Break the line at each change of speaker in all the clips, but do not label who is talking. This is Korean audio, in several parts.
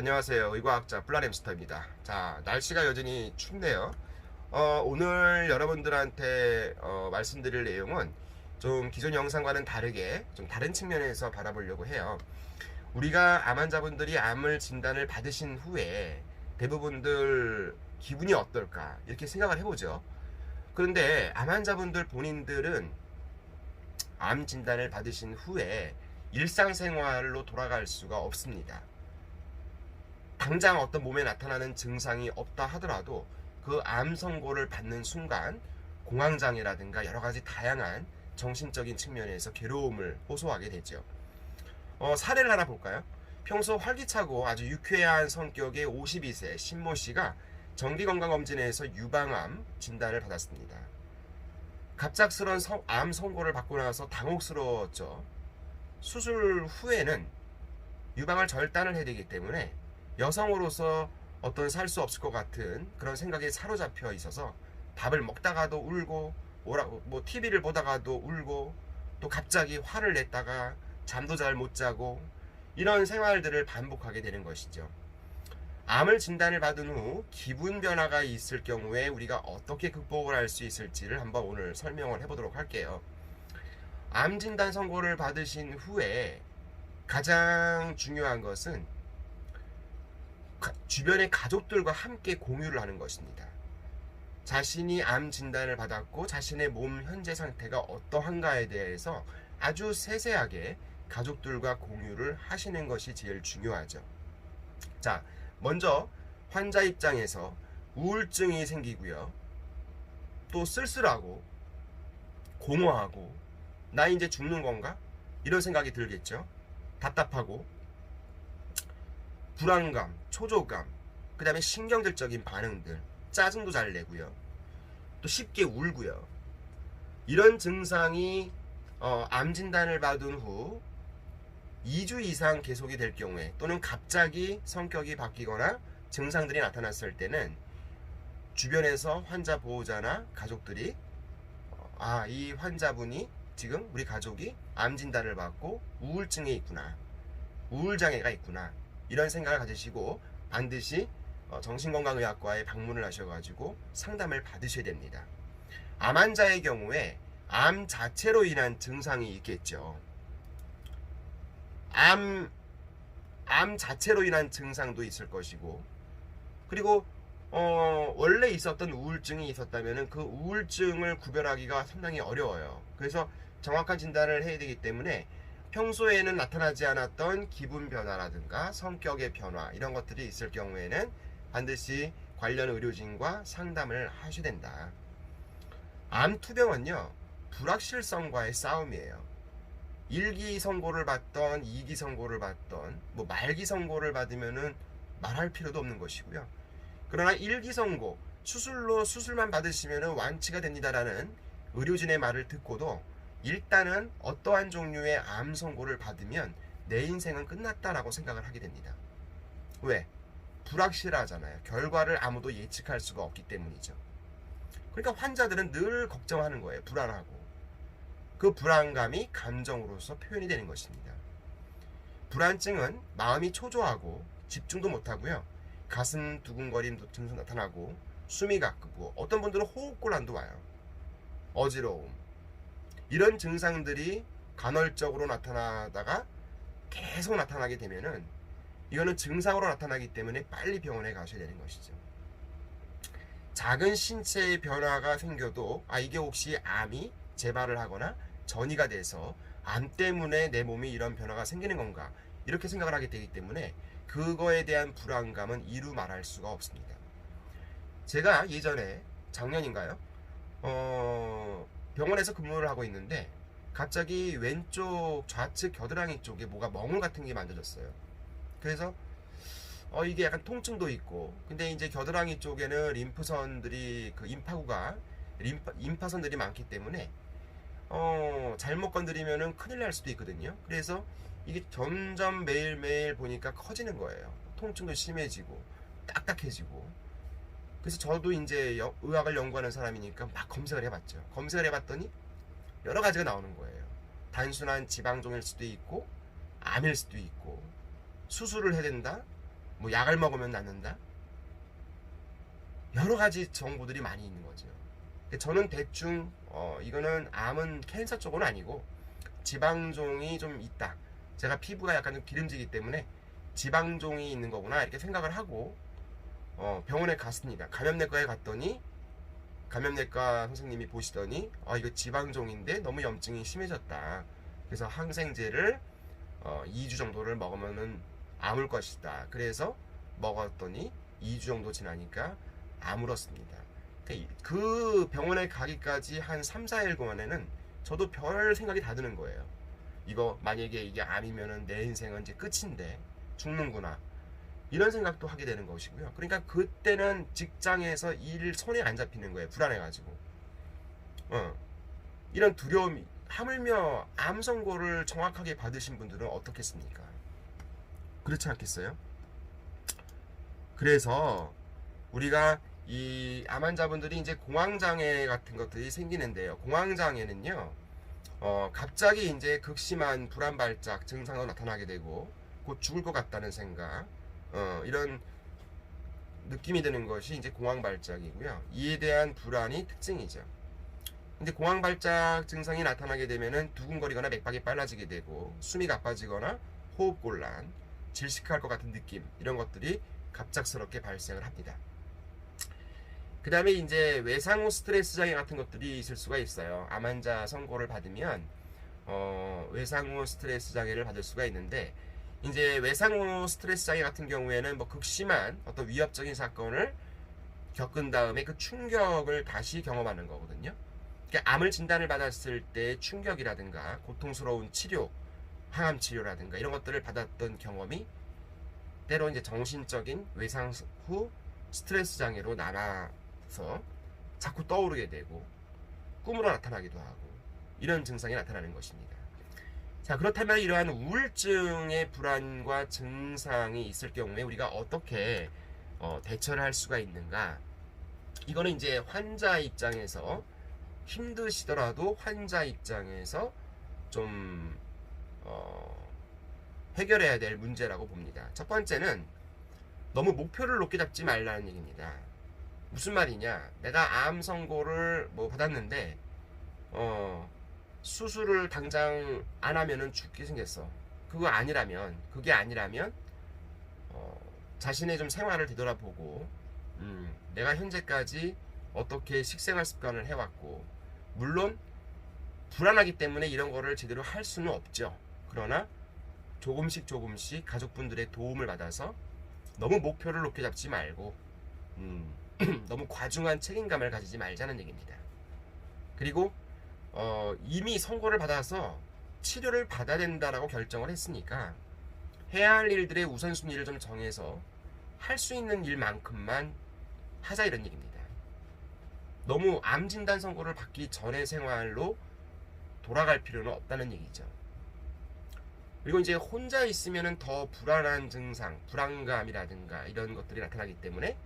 안녕하세요. 의과학자 플라햄스터입니다. 자, 날씨가 여전히 춥네요. 오늘 여러분들한테 말씀드릴 내용은 좀 기존 영상과는 다르게 좀 다른 측면에서 바라보려고 해요. 우리가 암 환자분들이 암을 진단을 받으신 후에 대부분들 기분이 어떨까 이렇게 생각을 해보죠. 그런데 암 환자분들 본인들은 암 진단을 받으신 후에 일상생활로 돌아갈 수가 없습니다. 당장 어떤 몸에 나타나는 증상이 없다 하더라도 그 암 선고를 받는 순간 공황장애라든가 여러 가지 다양한 정신적인 측면에서 괴로움을 호소하게 되죠. 사례를 하나 볼까요? 평소 활기차고 아주 유쾌한 성격의 52세 신모 씨가 정기건강검진에서 유방암 진단을 받았습니다. 갑작스런 암 선고를 받고 나서 당혹스러웠죠. 수술 후에는 유방을 절단을 해야 되기 때문에 여성으로서 어떤 살 수 없을 것 같은 그런 생각에 사로잡혀 있어서 밥을 먹다가도 울고 TV를 보다가도 울고 또 갑자기 화를 냈다가 잠도 잘 못 자고 이런 생활들을 반복하게 되는 것이죠. 암을 진단을 받은 후 기분 변화가 있을 경우에 우리가 어떻게 극복을 할 수 있을지를 한번 오늘 설명을 해보도록 할게요. 암 진단 선고를 받으신 후에 가장 중요한 것은 주변의 가족들과 함께 공유를 하는 것입니다. 자신이 암 진단을 받았고 자신의 몸 현재 상태가 어떠한가에 대해서 아주 세세하게 가족들과 공유를 하시는 것이 제일 중요하죠. 자, 먼저 환자 입장에서 우울증이 생기고요. 또 쓸쓸하고 공허하고 나 이제 죽는 건가? 이런 생각이 들겠죠. 답답하고 불안감, 초조감, 그 다음에 신경질적인 반응들, 짜증도 잘 내고요. 또 쉽게 울고요. 이런 증상이 암 진단을 받은 후 2주 이상 계속이 될 경우에 또는 갑자기 성격이 바뀌거나 증상들이 나타났을 때는 주변에서 환자 보호자나 가족들이 이 환자분이 지금 우리 가족이 암 진단을 받고 우울증에 있구나, 우울장애가 있구나 이런 생각을 가지시고 반드시 정신건강의학과에 방문을 하셔가지고 상담을 받으셔야 됩니다. 암 환자의 경우에 암 자체로 인한 증상이 있겠죠. 암 자체로 인한 증상도 있을 것이고, 그리고 원래 있었던 우울증이 있었다면 그 우울증을 구별하기가 상당히 어려워요. 그래서 정확한 진단을 해야 되기 때문에 평소에는 나타나지 않았던 기분 변화라든가 성격의 변화 이런 것들이 있을 경우에는 반드시 관련 의료진과 상담을 하셔야 된다. 암 투병은요, 불확실성과의 싸움이에요. 1기 선고를 받던 2기 선고를 받던 말기 선고를 받으면은 말할 필요도 없는 것이고요. 그러나 1기 선고, 수술만 받으시면은 완치가 됩니다라는 의료진의 말을 듣고도 일단은 어떠한 종류의 암 선고를 받으면 내 인생은 끝났다라고 생각을 하게 됩니다. 왜? 불확실하잖아요. 결과를 아무도 예측할 수가 없기 때문이죠. 그러니까 환자들은 늘 걱정하는 거예요. 불안하고. 그 불안감이 감정으로서 표현이 되는 것입니다. 불안증은 마음이 초조하고 집중도 못하고요. 가슴 두근거림 증상 나타나고 숨이 가쁘고 어떤 분들은 호흡곤란도 와요. 어지러움. 이런 증상들이 간헐적으로 나타나다가 계속 나타나게 되면은 이거는 증상으로 나타나기 때문에 빨리 병원에 가셔야 되는 것이죠. 작은 신체의 변화가 생겨도 이게 혹시 암이 재발을 하거나 전이가 돼서 암 때문에 내 몸이 이런 변화가 생기는 건가 이렇게 생각을 하게 되기 때문에 그거에 대한 불안감은 이루 말할 수가 없습니다. 제가 예전에 작년인가요? 병원에서 근무를 하고 있는데 갑자기 왼쪽 좌측 겨드랑이 쪽에 뭐가 멍울 같은 게 만져졌어요. 그래서 이게 약간 통증도 있고, 근데 이제 겨드랑이 쪽에는 림프선들이 임파구가 임파선들이 많기 때문에 잘못 건드리면은 큰일 날 수도 있거든요. 그래서 이게 점점 매일매일 보니까 커지는 거예요. 통증도 심해지고 딱딱해지고. 그래서 저도 이제 의학을 연구하는 사람이니까 막 검색을 해봤죠. 검색을 해봤더니 여러 가지가 나오는 거예요. 단순한 지방종일 수도 있고, 암일 수도 있고, 수술을 해야 된다, 뭐 약을 먹으면 낫는다. 여러 가지 정보들이 많이 있는 거죠. 저는 대충 이거는 암은 캔서 쪽은 아니고 지방종이 좀 있다. 제가 피부가 약간 좀 기름지기 때문에 지방종이 있는 거구나 이렇게 생각을 하고 병원에 갔습니다. 감염내과에 갔더니 감염내과 선생님이 보시더니 이거 지방종인데 너무 염증이 심해졌다. 그래서 항생제를 2주 정도를 먹으면은 아물 것이다. 그래서 먹었더니 2주 정도 지나니까 아물었습니다. 그 병원에 가기까지 한 3, 4일 동안에는 저도 별 생각이 다 드는 거예요. 이거 만약에 이게 암이면은 내 인생은 이제 끝인데 죽는구나. 이런 생각도 하게 되는 것이고요. 그러니까 그때는 직장에서 일 손에 안 잡히는 거예요. 불안해가지고. 이런 두려움이, 하물며 암 선고를 정확하게 받으신 분들은 어떻겠습니까? 그렇지 않겠어요? 그래서 우리가 이 암 환자분들이 이제 공황장애 같은 것들이 생기는데요. 공황장애는요, 갑자기 이제 극심한 불안 발작 증상으로 나타나게 되고 곧 죽을 것 같다는 생각, 이런 느낌이 드는 것이 이제 공황 발작이고요. 이에 대한 불안이 특징이죠. 근데 공황 발작 증상이 나타나게 되면은 두근거리거나 맥박이 빨라지게 되고 숨이 가빠지거나 호흡 곤란, 질식할 것 같은 느낌, 이런 것들이 갑작스럽게 발생을 합니다. 그 다음에 이제 외상 후 스트레스 장애 같은 것들이 있을 수가 있어요. 암 환자 선고를 받으면 외상 후 스트레스 장애를 받을 수가 있는데, 이제 외상 후 스트레스 장애 같은 경우에는 뭐 극심한 어떤 위협적인 사건을 겪은 다음에 그 충격을 다시 경험하는 거거든요. 그러니까 암을 진단을 받았을 때 충격이라든가 고통스러운 치료, 항암 치료라든가 이런 것들을 받았던 경험이 때로 이제 정신적인 외상 후 스트레스 장애로 남아서 자꾸 떠오르게 되고 꿈으로 나타나기도 하고 이런 증상이 나타나는 것입니다. 자, 그렇다면 이러한 우울증의 불안과 증상이 있을 경우에 우리가 어떻게 대처를 할 수가 있는가? 이거는 이제 환자 입장에서 힘드시더라도 환자 입장에서 좀 해결해야 될 문제라고 봅니다. 첫 번째는 너무 목표를 높게 잡지 말라는 얘기입니다. 무슨 말이냐? 내가 암 선고를 뭐 받았는데 수술을 당장 안 하면은 죽게 생겼어. 그게 아니라면 자신의 좀 생활을 되돌아보고 내가 현재까지 어떻게 식생활 습관을 해왔고, 물론 불안하기 때문에 이런 거를 제대로 할 수는 없죠. 그러나 조금씩 가족분들의 도움을 받아서 너무 목표를 높게 잡지 말고 너무 과중한 책임감을 가지지 말자는 얘기입니다. 그리고 이미 선고를 받아서 치료를 받아야 된다라고 결정을 했으니까 해야 할 일들의 우선순위를 좀 정해서 할 수 있는 일만큼만 하자, 이런 얘기입니다. 너무 암 진단 선고를 받기 전의 생활로 돌아갈 필요는 없다는 얘기죠. 그리고 이제 혼자 있으면 더 불안한 증상, 불안감이라든가 이런 것들이 나타나기 때문에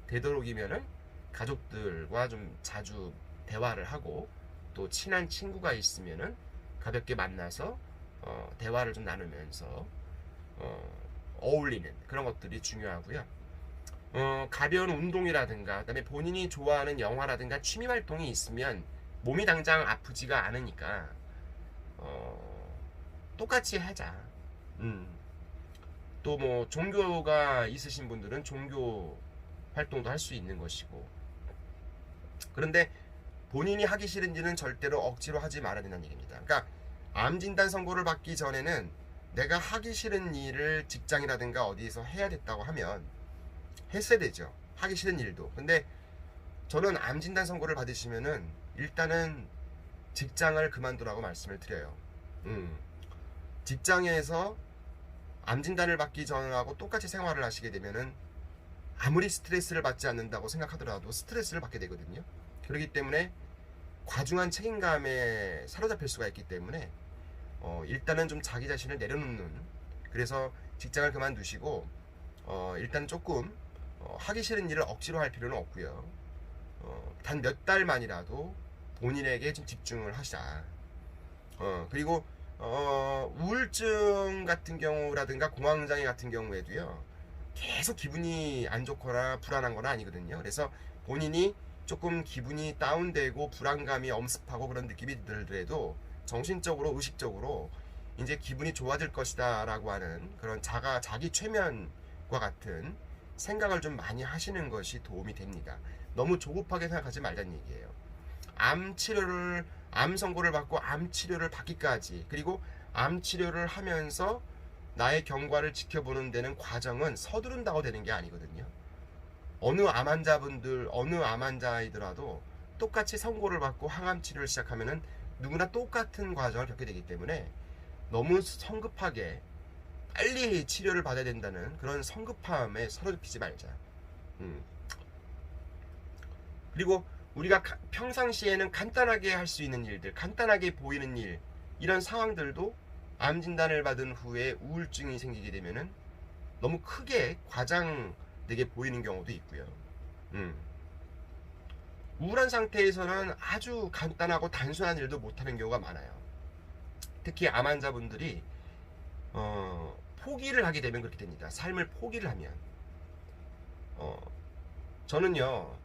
되도록이면은 가족들과 좀 자주 대화를 하고, 또 친한 친구가 있으면은 가볍게 만나서 대화를 좀 나누면서 어울리는 그런 것들이 중요하고요. 가벼운 운동이라든가 그다음에 본인이 좋아하는 영화라든가 취미 활동이 있으면 몸이 당장 아프지가 않으니까 똑같이 하자. 또 뭐 종교가 있으신 분들은 종교 활동도 할 수 있는 것이고, 그런데 본인이 하기 싫은 일은 절대로 억지로 하지 말아야 된다는 얘기입니다. 그러니까 암 진단 선고를 받기 전에는 내가 하기 싫은 일을 직장이라든가 어디서 해야 됐다고 하면 했어야 되죠. 하기 싫은 일도. 근데 저는 암 진단 선고를 받으시면은 일단은 직장을 그만두라고 말씀을 드려요. 직장에서 암 진단을 받기 전하고 똑같이 생활을 하시게 되면은 아무리 스트레스를 받지 않는다고 생각하더라도 스트레스를 받게 되거든요. 그렇기 때문에 과중한 책임감에 사로잡힐 수가 있기 때문에 일단은 좀 자기 자신을 내려놓는, 그래서 직장을 그만두시고 일단 조금 하기 싫은 일을 억지로 할 필요는 없고요. 단 몇 달만이라도 본인에게 좀 집중을 하시자. 그리고 우울증 같은 경우라든가 공황장애 같은 경우에도요, 계속 기분이 안 좋거나 불안한 건 아니거든요. 그래서 본인이 조금 기분이 다운되고 불안감이 엄습하고 그런 느낌이 들더라도 정신적으로 의식적으로 이제 기분이 좋아질 것이다 라고 하는 그런 자기 최면과 같은 생각을 좀 많이 하시는 것이 도움이 됩니다. 너무 조급하게 생각하지 말자는 얘기예요. 암 선고를 받고 암 치료를 받기까지, 그리고 암 치료를 하면서 나의 경과를 지켜보는 데는 과정은 서두른다고 되는 게 아니거든요. 어느 암 환자이더라도 똑같이 선고를 받고 항암 치료를 시작하면은 누구나 똑같은 과정을 겪게 되기 때문에 너무 성급하게 빨리 치료를 받아야 된다는 그런 성급함에 사로잡히지 말자. 그리고 우리가 평상시에는 간단하게 할 수 있는 일들, 간단하게 보이는 일, 이런 상황들도 암 진단을 받은 후에 우울증이 생기게 되면은 너무 크게 과장되게 보이는 경우도 있고요. 우울한 상태에서는 아주 간단하고 단순한 일도 못하는 경우가 많아요. 특히 암 환자분들이 포기를 하게 되면 그렇게 됩니다. 삶을 포기를 하면. 저는요,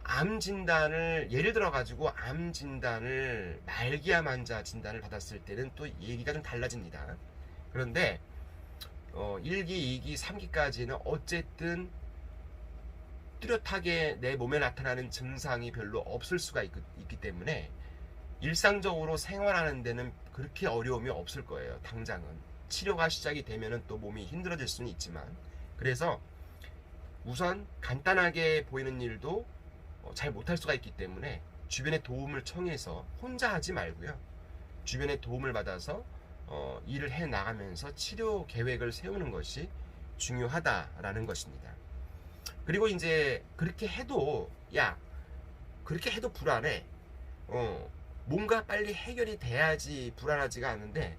암 진단을 예를 들어 가지고 암 진단을 말기암 환자 진단을 받았을 때는 또 얘기가 좀 달라집니다. 그런데 1기, 2기, 3기까지는 어쨌든 뚜렷하게 내 몸에 나타나는 증상이 별로 없을 수가 있기 때문에 일상적으로 생활하는 데는 그렇게 어려움이 없을 거예요. 당장은 치료가 시작이 되면은 또 몸이 힘들어질 수는 있지만, 그래서 우선 간단하게 보이는 일도 잘 못할 수가 있기 때문에 주변의 도움을 청해서 혼자 하지 말고요, 주변의 도움을 받아서 일을 해 나가면서 치료 계획을 세우는 것이 중요하다라는 것입니다. 그리고 이제 그렇게 해도 그렇게 해도 불안해. 뭔가 빨리 해결이 돼야지 불안하지가 않은데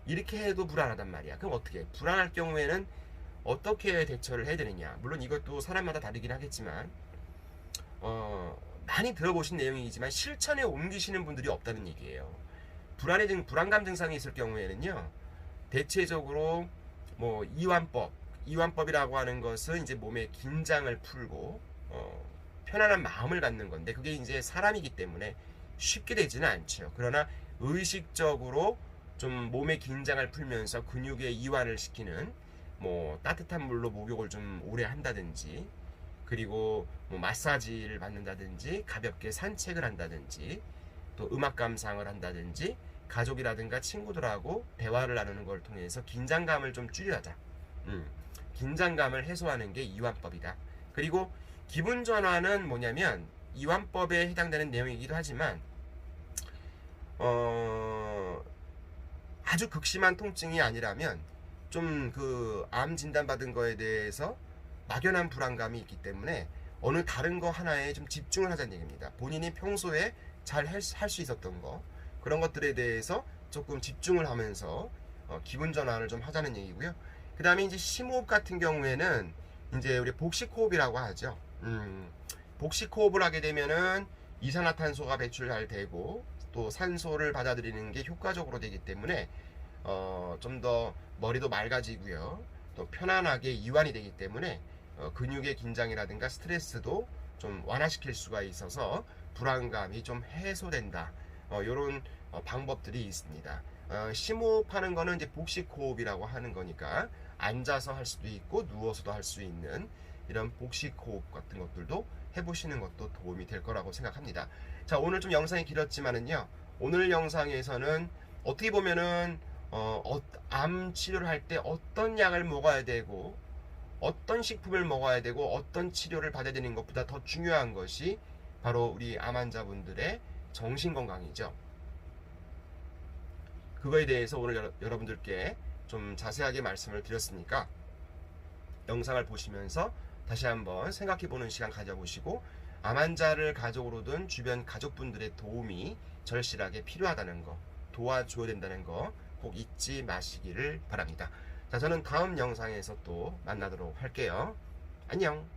이렇게 해도 불안하단 말이야. 그럼 어떻게? 불안할 경우에는 어떻게 대처를 해야 되느냐? 물론 이것도 사람마다 다르긴 하겠지만 많이 들어보신 내용이지만 실천에 옮기시는 분들이 없다는 얘기예요. 불안감 증상이 있을 경우에는요, 대체적으로 뭐 이완법이라고 하는 것은 이제 몸의 긴장을 풀고 편안한 마음을 갖는 건데, 그게 이제 사람이기 때문에 쉽게 되지는 않죠. 그러나 의식적으로 좀 몸의 긴장을 풀면서 근육의 이완을 시키는, 뭐 따뜻한 물로 목욕을 좀 오래 한다든지, 그리고 뭐 마사지를 받는다든지, 가볍게 산책을 한다든지, 또 음악 감상을 한다든지, 가족이라든가 친구들하고 대화를 나누는 걸 통해서 긴장감을 좀 줄여자. 긴장감을 해소하는 게 이완법이다. 그리고 기분 전환은 뭐냐면 이완법에 해당되는 내용이기도 하지만 아주 극심한 통증이 아니라면 좀 그 암 진단 받은 거에 대해서 막연한 불안감이 있기 때문에 어느 다른 거 하나에 좀 집중을 하자는 얘기입니다. 본인이 평소에 잘 할 수 있었던 거, 그런 것들에 대해서 조금 집중을 하면서 기분 전환을 좀 하자는 얘기고요. 그 다음에 이제 심호흡 같은 경우에는 이제 우리 복식호흡이라고 하죠. 복식호흡을 하게 되면은 이산화탄소가 배출 잘 되고 또 산소를 받아들이는 게 효과적으로 되기 때문에 좀 더 머리도 맑아지고요, 또 편안하게 이완이 되기 때문에 근육의 긴장이라든가 스트레스도 좀 완화시킬 수가 있어서 불안감이 좀 해소된다. 이런 방법들이 있습니다. 심호흡하는 거는 이제 복식호흡이라고 하는 거니까 앉아서 할 수도 있고 누워서도 할 수 있는 이런 복식호흡 같은 것들도 해보시는 것도 도움이 될 거라고 생각합니다. 자, 오늘 좀 영상이 길었지만은요, 오늘 영상에서는 어떻게 보면은 암 치료를 할 때 어떤 약을 먹어야 되고 어떤 식품을 먹어야 되고 어떤 치료를 받아야 되는 것보다 더 중요한 것이 바로 우리 암 환자분들의 정신건강이죠. 그거에 대해서 오늘 여러분들께 좀 자세하게 말씀을 드렸으니까 영상을 보시면서 다시 한번 생각해보는 시간 가져보시고, 암 환자를 가족으로 둔 주변 가족분들의 도움이 절실하게 필요하다는 거, 도와줘야 된다는 거 꼭 잊지 마시기를 바랍니다. 자, 저는 다음 영상에서 또 만나도록 할게요. 안녕.